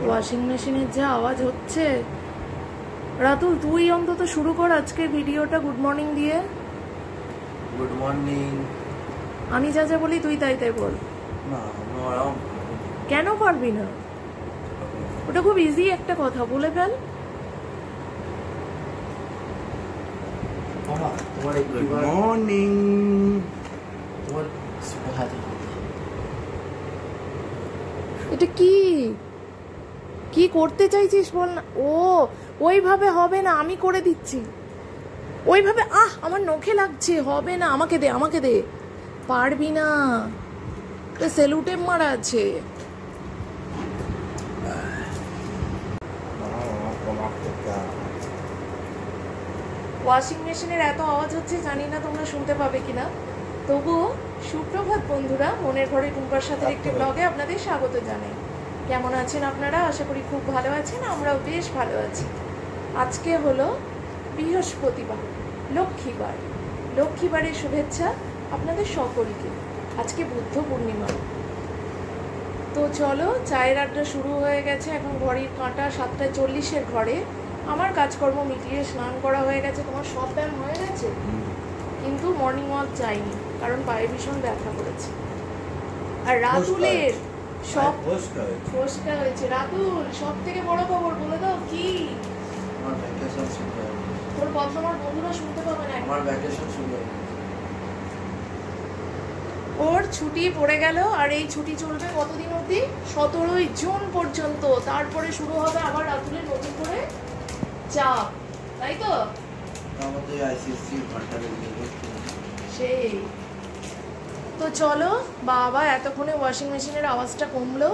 Washing মেশিনের যে আওয়াজ হচ্ছে, রাতুল তুই অন্তত শুরু কর আজকে ভিডিওটা গুড মর্নিং দিয়ে। Good morning. আমি যা যা বলি তুই তাই তাই বল। না কেন পারবি না? ওটা খুব ইজি একটা কথা, বলে ফেল। Good morning. তোমার এটা কি কি করতে চাইছিস বল না। ও ওইভাবে হবে না, আমি করে দিচ্ছি ওইভাবে। আমার নখে লাগছে, হবে না, আমাকে দে আমাকে দে। পারবি না, সেলুটেপ মারা আছে। ওয়াশিং মেশিনের এত আওয়াজ হচ্ছে, জানি না তোমরা শুনতে পাবে কিনা, তবুও সুপ্রভাত বন্ধুরা, মনের ঘরে টুম্পার সাথে একটি ব্লগে আপনাদের স্বাগত জানাই। কেমন আছেন আপনারা? আশা করি খুব ভালো আছেন, আমরাও বেশ ভালো আছি। আজকে হলো বৃহস্পতিবার, লক্ষ্মীবার। লক্ষ্মীবারের শুভেচ্ছা আপনাদের সকলকে। আজকে বুদ্ধ পূর্ণিমা। তো চলো, চায়ের আড্ডা শুরু হয়ে গেছে। এখন ঘড়ির কাঁটা 7:40 ঘরে। আমার কাজকর্ম মিটিয়ে স্নান করা হয়ে গেছে। তোমার সব ব্যায়াম হয়ে গেছে, কিন্তু মর্নিং ওয়াক যাইনি, কারণ পায়ে ভীষণ ব্যথা করেছে। আর রাতুলের সব ফোসকা হয়েছে। রাতুল, সব থেকে বড় খবর বলে দাও কি? তোর কথা আমার বন্ধুরা শুনতে পাবে না। আমার ভ্যাকেশন শুরু হয়ে গেছে। ওর ছুটি পড়ে গেল, আর এই ছুটি চলবে কতদিন অবধি? 17 জুন পর্যন্ত। তারপরে শুরু হবে আবার রাতুলের নতুন করে চাপ, তাই তো? আমাদের আইসিএসসি ঘন্টা লেগে সেই তো। চলো বাবা, এতক্ষণে ওয়াশিং মেশিনের আওয়াজটা কমলো।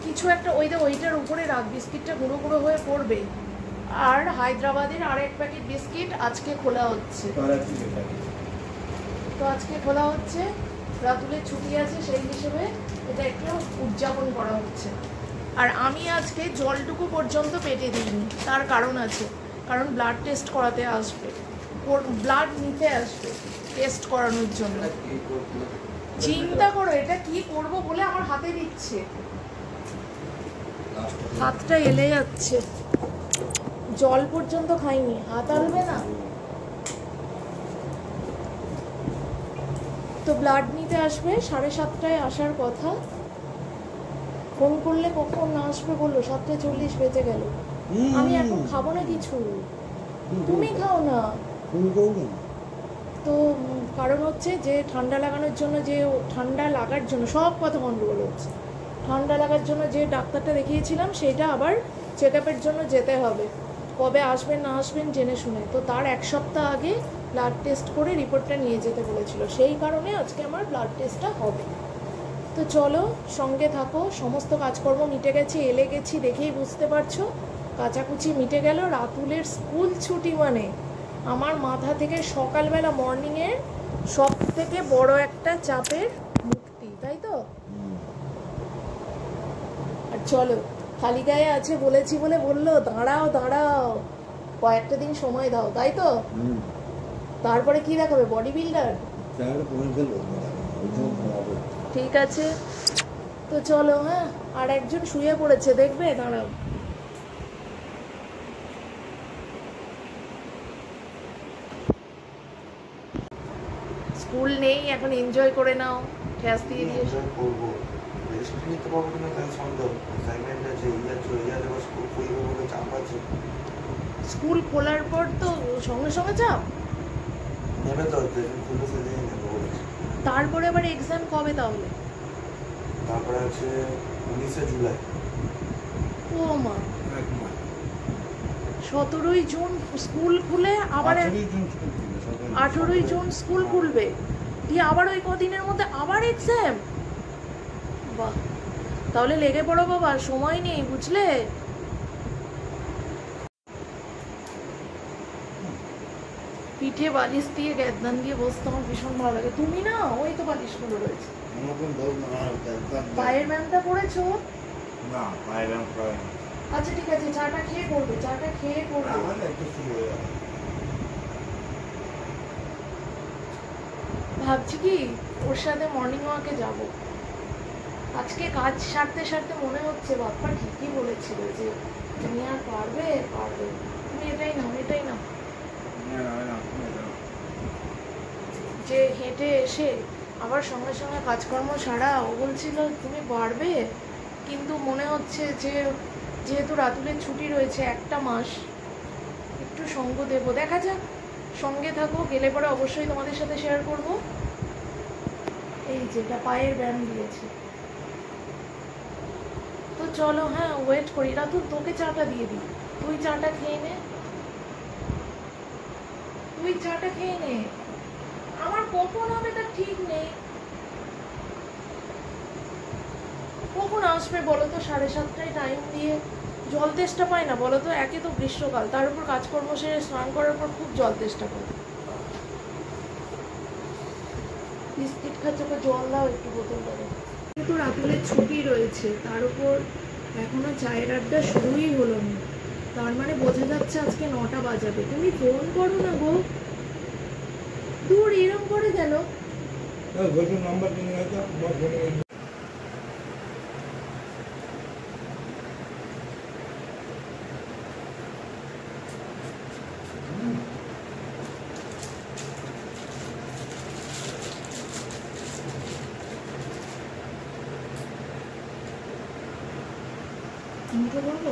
কিছু একটা ওইটার উপরে রাখ, বিস্কিটটা গুঁড়ো গুঁড়ো হয়ে পড়বে। আর হায়দ্রাবাদের আর এক প্যাকেট বিস্কিট আজকে খোলা হচ্ছে। তো আজকে খোলা হচ্ছে, রাতুলের ছুটি আছে, সেই হিসেবে এটা একটু উদযাপন করা হচ্ছে। আর আমি আজকে জলটুকু পর্যন্ত পেটে দিইনি, তার কারণ আছে। কারণ ব্লাড টেস্ট করাতে আসবে, ব্লাড নিতে আসবে টেস্ট করানোর জন্য। চিন্তা করো এটা কি করব বলে আমার হাতে দিচ্ছে, হাতটা এলে যাচ্ছে। জল পর্যন্ত খাইনি, হাত আলবে না। তো ব্লাড নিতে আসবে, 7:30 আসার কথা। ফোন করলে কখন না আসবে বললো? 7:40 বেজে গেল। আমি এখন খাবো না কিছু, তুমি খাও না। তো কারণ হচ্ছে যে ঠান্ডা লাগানোর জন্য, যে ঠান্ডা লাগার জন্য সব কথা গন্ডগোল হচ্ছে। ঠান্ডা লাগার জন্য যে ডাক্তারটা দেখিয়েছিলাম, সেটা আবার চেক আপের জন্য যেতে হবে। কবে আসবেন না আসবেন জেনে শুনে। তো তার 1 সপ্তাহ আগে ব্লাড টেস্ট করে রিপোর্টটা নিয়ে যেতে বলেছিল। সেই কারণে আজকে আমার ব্লাড টেস্টটা হবে। তো চলো, সঙ্গে থাকো। সমস্ত কাজকর্ম মিটে গেছে, এলে গেছি, দেখেই বুঝতে পারছো। কাচাকুচি মিটে গেল। রাতুলের স্কুল ছুটি মানে আমার মাথা থেকে সকালবেলা মর্নিংয়ের সব থেকে বড় একটা চাপের মুক্তি, তাই তো? আর চলো, খালি গায়ে আছে বলেছি বলে বললো দাঁড়াও দাঁড়াও, কয়েকটা দিন সময় দাও, তাই তো? তারপরে কি দেখাবে? Body builder? ঠিক আছে, তো চলো। হ্যাঁ, আর একজন শুয়ে পড়েছে, দেখবে, দাঁড়াও। স্কুল নেই এখন, এনজয় করে নাও। ঠ্যাস দিয়ে দিয়ে স্কুল খোলার পর তো সঙ্গে সঙ্গে চাপ। তারপরে আবার এক্সাম কবে তাহলে? তারপরে আছে 19 জুলাই। ও মা, 17 জুন স্কুল খুলে আবার 18 জুন স্কুল খুলবে, দিয়ে আবার ওই কদিনের মধ্যে আবার এক্সাম। বাহ, তাহলে লেগে পড়ো বাবা, সময় নেই, বুঝলে? পিঠে বালিশ দিয়ে গ্যাদান দিয়ে বসতে আমার ভীষণ ভালো লাগে। তুমি না, ওই তো বালিশগুলো রয়েছে। পায়ের ব্যায়ামটা করেছো? না, পায়ের ব্যায়াম করে না। আচ্ছা ঠিক আছে, চাটা খেয়ে করবে, চাটা খেয়ে করবে। ভাবছি কি ওর সাথে মর্নিং ওয়াকে যাব, আজকে কাজ সারতে সারতে মনে হচ্ছে বাপ্পা ঠিকই বলেছিল যে তুমি আর পারবে পারবে, তুমি এটাই নাও এটাই নাও। যে হেঁটে এসে আবার সঙ্গে সঙ্গে কাজকর্ম সারা, ও বলছিল তুমি পারবে, কিন্তু মনে হচ্ছে যে যেহেতু রাতুলের ছুটি রয়েছে একটা মাস, একটু সঙ্গ দেবো, দেখা যাক। সঙ্গে থাকো, গেলে পরে অবশ্যই তোমাদের সাথে শেয়ার করব। এই যেটা পায়ের ব্যায়াম দিয়েছে। তো চলো, হ্যাঁ ওয়েট করি। রাতুল তোকে চাটা দিয়ে দিই, তুই চাটা খেয়ে নে, তুই চাটা খেয়ে নে। আমার কখন হবে তার ঠিক নেই। কখন আসবে বলো তো? 7:30টায় টাইম দিয়ে জল তেষ্টা পায় না বলো তো? একে তো গ্রীষ্মকাল, তার উপর কাজকর্ম সেরে স্নান করার পর খুব জল তেষ্টা পায়। বিস্কিট খাচ্ছে, ওকে জল দাও একটু বোতল করে। কিন্তু রাতুলের ছুটি রয়েছে, তার উপর এখনো চায়ের আড্ডা শুরুই হলো না, তার মানে বোঝা যাচ্ছে আজকে 9টা বাজাবে। তুমি ফোন করো না গো, দূর এরম করে গেল। নাম্বার মুখে বলবো?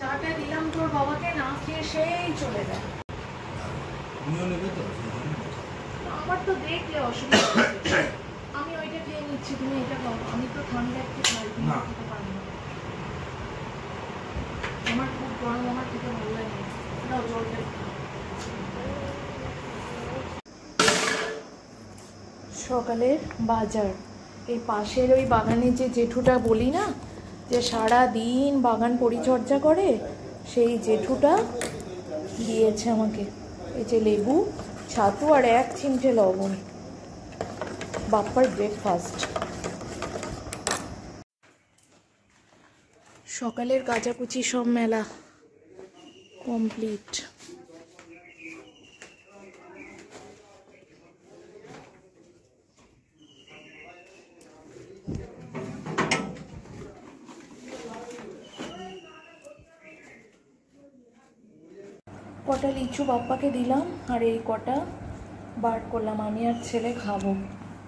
চাটা দিলাম তোর বাবাকে, না খেয়ে সেই চলে যায়। আমার তো দেখলে অসুবিধা হচ্ছে। আমি ওইটা খেয়ে নিচ্ছি, তুমি এটা খাও। আমি তো ঠান্ডা একটু খাই, তুমি খেতে পারবো না। আমার খুব গরম, আমার খেতে ভালো লাগে। দাও জলটা। সকালের বাজার, এই পাশের ওই বাগানে যে জেঠুটা বলি না, যে সারা দিন বাগান পরিচর্যা করে, সেই জেঠুটা দিয়েছে আমাকে এই যে লেবু, ছাতু আর 1 চিমটে লবণ। বাপ্পার ব্রেকফাস্ট। সকালের কাচাকুচি সব মেলা কমপ্লিট। কটা লিচু বাপ্পাকে দিলাম, আর এই কটা বার করলাম, আমি আর ছেলে খাবো।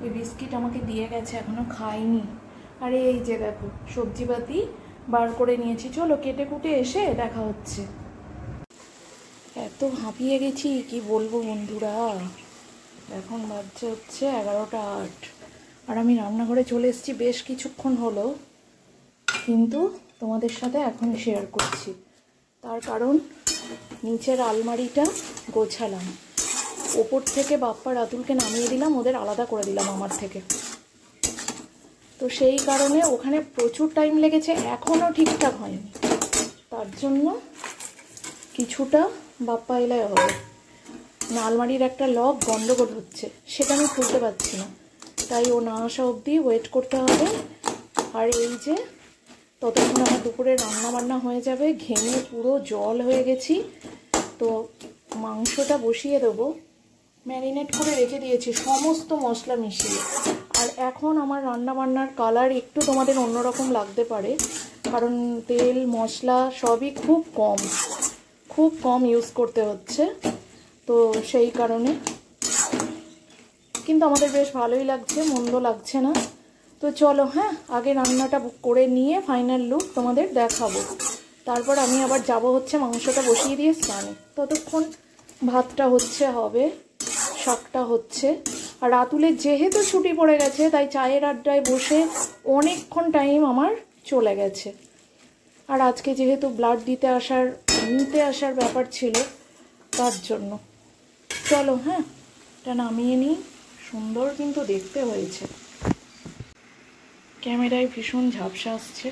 এই বিস্কিট আমাকে দিয়ে গেছে, এখনো খাইনি। আর এই যে দেখো সবজিপাতি বার করে নিয়েছি। চলো কেটে কুটে এসে দেখা হচ্ছে। এত হাঁপিয়ে গেছি কি বলবো বন্ধুরা। এখন বাজছে হচ্ছে 11টা 8, আর আমি রান্নাঘরে চলে এসেছি বেশ কিছুক্ষণ হলো, কিন্তু তোমাদের সাথে এখন শেয়ার করছি। তার কারণ নিচের আলমারিটা গোছালাম, ওপর থেকে বাপ্পা রাতুলকে নামিয়ে দিলাম, ওদের আলাদা করে দিলাম আমার থেকে। তো সেই কারণে ওখানে প্রচুর টাইম লেগেছে, এখনও ঠিকঠাক হয়নি। তার জন্য কিছুটা বাপ্পা এলাই হবে। আলমারির একটা লক গন্ডগোল হচ্ছে, সেটা আমি খুলতে পারছি না, তাই ও না আসা অবধি ওয়েট করতে হবে। আর এই যে ততক্ষণ আমার দুপুরে রান্না বান্না হয়ে যাবে, ঘেমে পুরো জল হয়ে গেছি। তো মাংসটা বসিয়ে দেবো, ম্যারিনেট করে রেখে দিয়েছি সমস্ত মশলা মিশিয়ে। আর এখন আমার রান্না বান্নার কালার একটু তোমাদের অন্যরকম লাগতে পারে, কারণ তেল মশলা সবই খুব কম ইউজ করতে হচ্ছে, তো সেই কারণে। কিন্তু আমাদের বেশ ভালোই লাগছে, মন্দ লাগছে না। তো চলো, হ্যাঁ আগে রান্নাটা করে নিয়ে ফাইনাল লুক তোমাদের দেখাবো। তারপর আমি আবার যাব হচ্ছে মাংসটা বসিয়ে দিয়ে স্নানে। ততক্ষণ ভাতটা হবে, শাকটা হচ্ছে। আর রাতুলের যেহেতু ছুটি পড়ে গেছে, তাই চায়ের আড্ডায় বসে অনেকক্ষণ টাইম আমার চলে গেছে। আর আজকে যেহেতু ব্লাড নিতে আসার ব্যাপার ছিল, তার জন্য। চলো, হ্যাঁ এটা নামিয়ে নিই। সুন্দর কিন্তু দেখতে হয়েছে। ক্যামেরায় ভীষণ ঝাপসা আসছে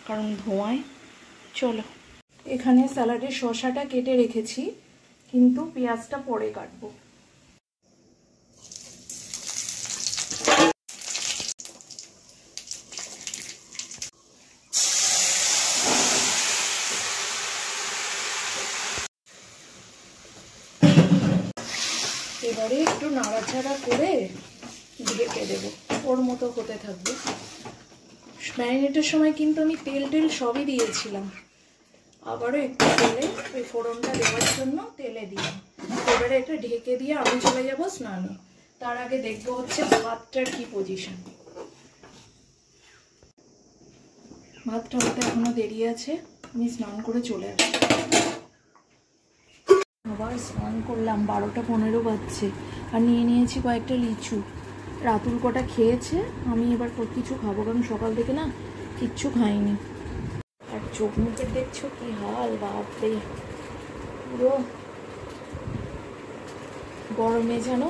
কারণ ধোঁয়ায়। চলো, এখানে স্যালাডের শসাটা কেটে রেখেছি, কিন্তু পেঁয়াজটা পরে কাটবো। একটু নাড়াচাড়া করে ঢেকে দেবো, ওর মতো হতে থাকবে। ম্যারিনেটের সময় কিন্তু আমি তেল সবই দিয়েছিলাম, আবারও একটু তেলে ওই ফোড়নটা দেওয়ার জন্য তেলে দিলাম। এবারে এটা ঢেকে দিয়ে আমি চলে যাবো স্নানে। তার আগে দেখবো হচ্ছে ভাতটার কি পজিশন। ভাতটা হতে এখনো দেরি আছে, আমি স্নান করে চলে আসবো। আবার স্নান করলাম, 12টা 15 বাজছে। আর নিয়ে নিয়েছি কয়েকটা লিচু। রাতুল কটা খেয়েছে, আমি এবার কিছু খাবো, কারণ সকাল থেকে না কিচ্ছু খাইনি। আর চোখ মুখের দেখছো কি হাল, বাপরে, পুরো গরমে যেন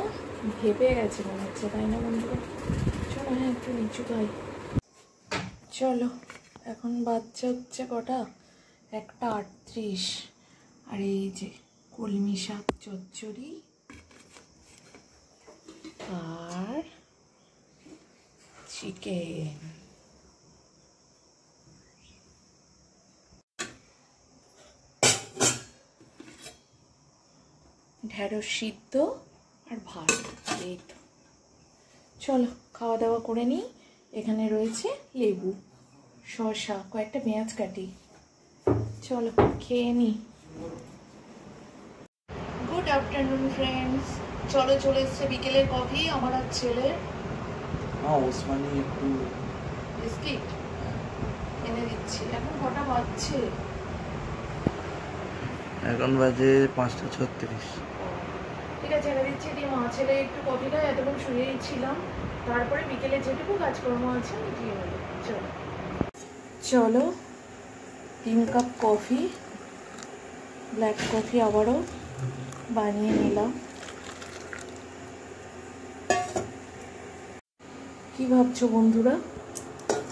ভেপে গেছে মনে হচ্ছে, তাই না বন্ধুরা? চলো হ্যাঁ একটু লিচু খাই। চলো, এখন বাচ্চা হচ্ছে কটা, 1:38। আর এই যে কলমি শাক চচ্চড়ি আর চিকেন। ঢেঁড়স সিদ্ধ আর ভাত, এই তো। চলো খাওয়া দাওয়া করে নিই। এখানে রয়েছে লেবু, শসা, কয়েকটা পেঁয়াজ কাটি। চলো খেয়ে নিই। গুড আফটারনুন ফ্রেন্ডস, চলো চলে এসছে বিকেলের কফি আমার আর ছেলের। ওসমানি একটু বিস্কিট এনে দিচ্ছি। এখন কটা বাজছে? এখন বাজে 5:36। ঠিক আছে, এনে দিচ্ছি। দিয়ে মা ছেলে একটু কফি খায়, এতক্ষণ শুয়েই ছিলাম। তারপরে বিকেলে যেটুকু কাজকর্ম আছে মিটিয়ে নেবো। চলো চলো, 3 কাপ কফি, ব্ল্যাক কফি আবারও বানিয়ে নিলাম। কি ভাবছো বন্ধুরা,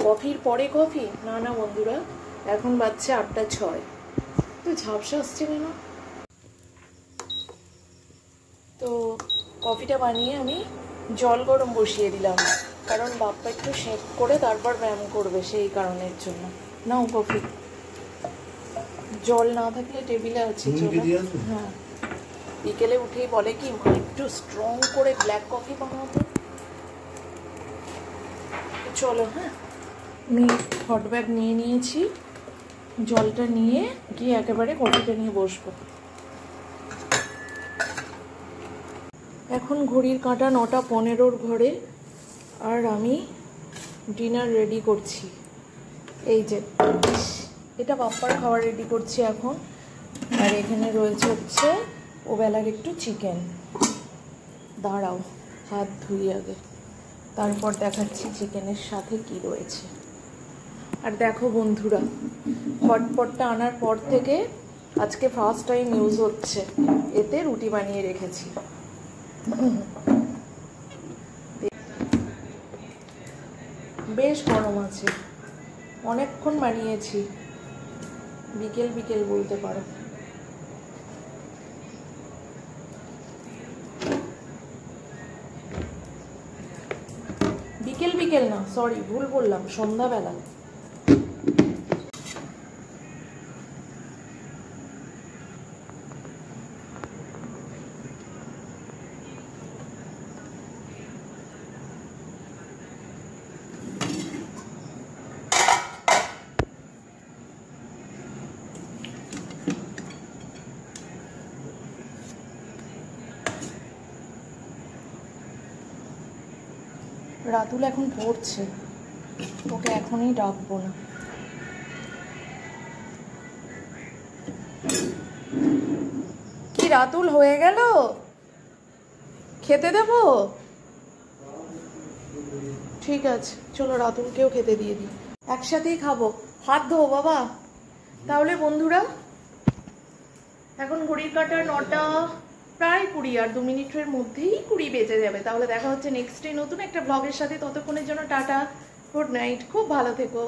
কফির পরে কফি? না না বন্ধুরা, এখন বাজছে 8:06। তো ঝাপসা আসছে কেন? তো কফিটা বানিয়ে আমি জল গরম বসিয়ে দিলাম, কারণ বাপ্পা একটু সেঁক করে তারপর ব্যায়াম করবে, সেই কারণের জন্য। নাও কফি। জল না থাকলে টেবিলে আছে। হ্যাঁ, বিকেলে উঠেই বলে কি মা একটু স্ট্রং করে ব্ল্যাক কফি বানাবো। চলো হ্যাঁ, আমি হট ব্যাগ নিয়ে নিয়েছি, জলটা নিয়ে গিয়ে একেবারে কফিটা নিয়ে বসবো। এখন ঘড়ির কাঁটা 9:15 ঘরে, আর আমি ডিনার রেডি করছি। এই যে এটা বাপ্পার খাবার রেডি করছি এখন। আর এখানে রয়েছে হচ্ছে ওবেলার একটু চিকেন। দাঁড়াও হাত ধুই আগে, তারপর দেখাচ্ছি চিকেনের সাথে কি রয়েছে। আর দেখো বন্ধুরা, হটপটটা আনার পর থেকে আজকে ফার্স্ট টাইম ইউজ হচ্ছে, এতে রুটি বানিয়ে রেখেছি। বেশ গরম আছে, অনেকক্ষণ বানিয়েছি, বিকেল বিকেল বলতে পারো। বিকেল বিকেল না, সরি ভুল বললাম, সন্ধ্যাবেলা। রাতুল এখন পড়ছে, ওকে এখনই ডাকবো না। কি রাতুল হয়ে গেল? খেতে দেবো? ঠিক আছে চলো রাতুলকেও খেতে দিয়ে দিই, একসাথেই খাবো। হাত ধো বাবা। তাহলে বন্ধুরা, এখন ঘড়ির কাঁটা 9টা প্রায় 20, আর 2 মিনিটের মধ্যেই 20 বেজে যাবে। তাহলে দেখা হচ্ছে নেক্সট ডে নতুন একটা ব্লগের সাথে। ততক্ষণের জন্য টাটা, গুড নাইট, খুব ভালো থেকো।